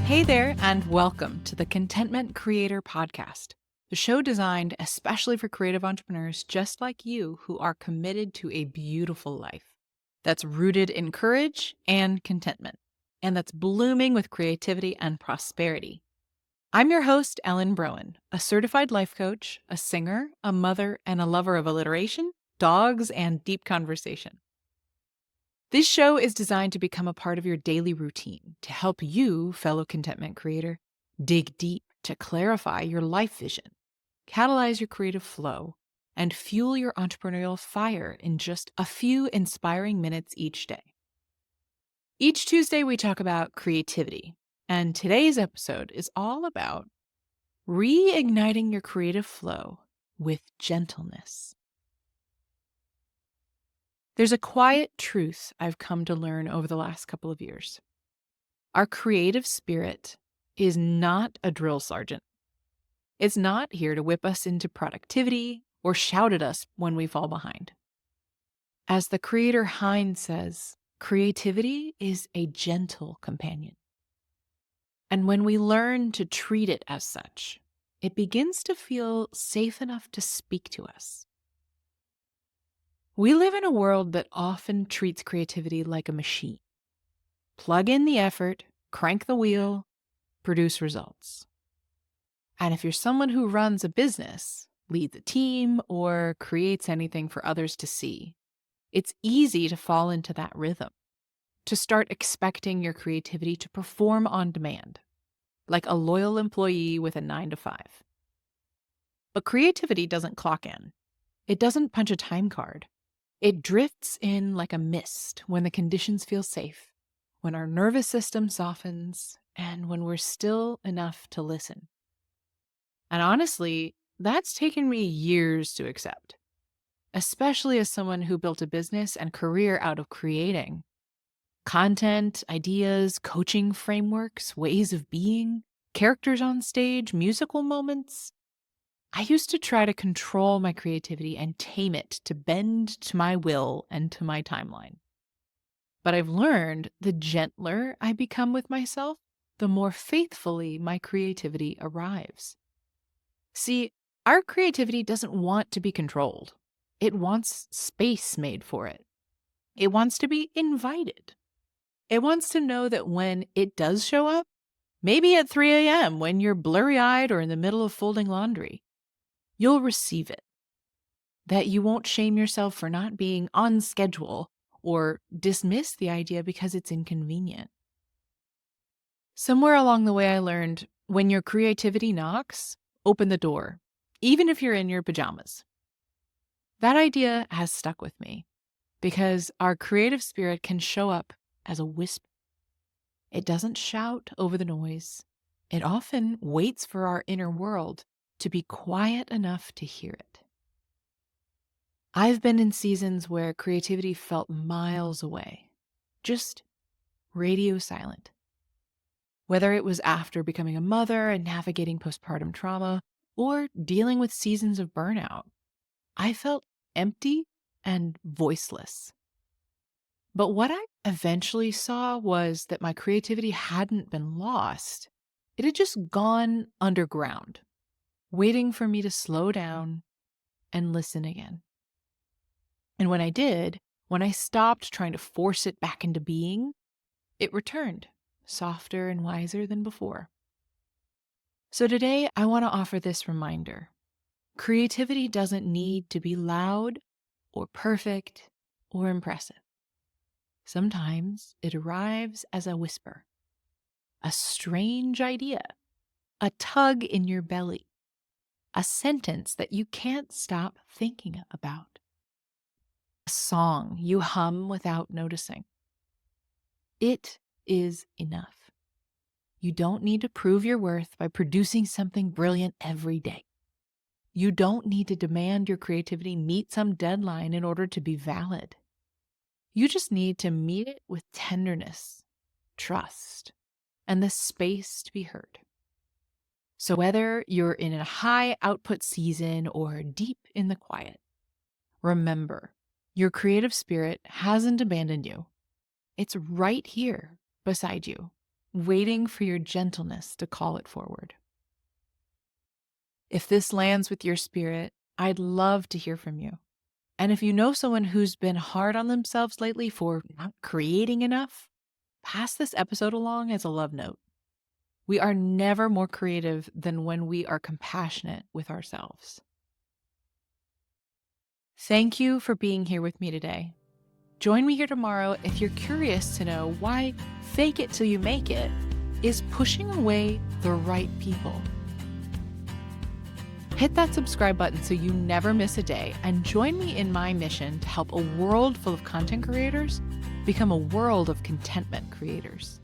Hey there, and welcome to the Contentment Creator Podcast, the show designed especially for creative entrepreneurs just like you who are committed to a beautiful life that's rooted in courage and contentment, and that's blooming with creativity and prosperity. I'm your host, Ellen Broin, a certified life coach, a singer, a mother, and a lover of alliteration, dogs, and deep conversation. This show is designed to become a part of your daily routine to help you, fellow contentment creator, dig deep to clarify your life vision, catalyze your creative flow, and fuel your entrepreneurial fire in just a few inspiring minutes each day. Each Tuesday, we talk about creativity, and today's episode is all about reigniting your creative flow with gentleness. There's a quiet truth I've come to learn over the last couple of years. Our creative spirit is not a drill sergeant. It's not here to whip us into productivity or shout at us when we fall behind. As the creator Hines says, creativity is a gentle companion. And when we learn to treat it as such, it begins to feel safe enough to speak to us. We live in a world that often treats creativity like a machine. Plug in the effort, crank the wheel, produce results. And if you're someone who runs a business, leads a team, or creates anything for others to see, it's easy to fall into that rhythm, to start expecting your creativity to perform on demand, like a loyal employee with a 9-to-5. But creativity doesn't clock in. It doesn't punch a time card. It drifts in like a mist when the conditions feel safe, when our nervous system softens, and when we're still enough to listen. And honestly, that's taken me years to accept, especially as someone who built a business and career out of creating. Content, ideas, coaching frameworks, ways of being, characters on stage, musical moments. I used to try to control my creativity and tame it to bend to my will and to my timeline. But I've learned the gentler I become with myself, the more faithfully my creativity arrives. See, our creativity doesn't want to be controlled. It wants space made for it. It wants to be invited. It wants to know that when it does show up, maybe at 3 a.m. when you're blurry-eyed or in the middle of folding laundry, you'll receive it. That you won't shame yourself for not being on schedule or dismiss the idea because it's inconvenient. Somewhere along the way, I learned when your creativity knocks, open the door, even if you're in your pajamas. That idea has stuck with me because our creative spirit can show up as a whisper. It doesn't shout over the noise. It often waits for our inner world to be quiet enough to hear it. I've been in seasons where creativity felt miles away, just radio silent. Whether it was after becoming a mother and navigating postpartum trauma, or dealing with seasons of burnout, I felt empty and voiceless. But what I eventually saw was that my creativity hadn't been lost. It had just gone underground, waiting for me to slow down and listen again. And when I did, when I stopped trying to force it back into being, it returned, softer and wiser than before. So today, I want to offer this reminder. Creativity doesn't need to be loud or perfect or impressive. Sometimes it arrives as a whisper, a strange idea, a tug in your belly, a sentence that you can't stop thinking about, a song you hum without noticing. It is enough. You don't need to prove your worth by producing something brilliant every day. You don't need to demand your creativity meet some deadline in order to be valid. You just need to meet it with tenderness, trust, and the space to be heard. So whether you're in a high output season or deep in the quiet, remember, your creative spirit hasn't abandoned you. It's right here beside you, waiting for your gentleness to call it forward. If this lands with your spirit, I'd love to hear from you. And if you know someone who's been hard on themselves lately for not creating enough, pass this episode along as a love note. We are never more creative than when we are compassionate with ourselves. Thank you for being here with me today. Join me here tomorrow if you're curious to know why fake it till you make it is pushing away the right people. Hit that subscribe button so you never miss a day, and join me in my mission to help a world full of content creators become a world of contentment creators.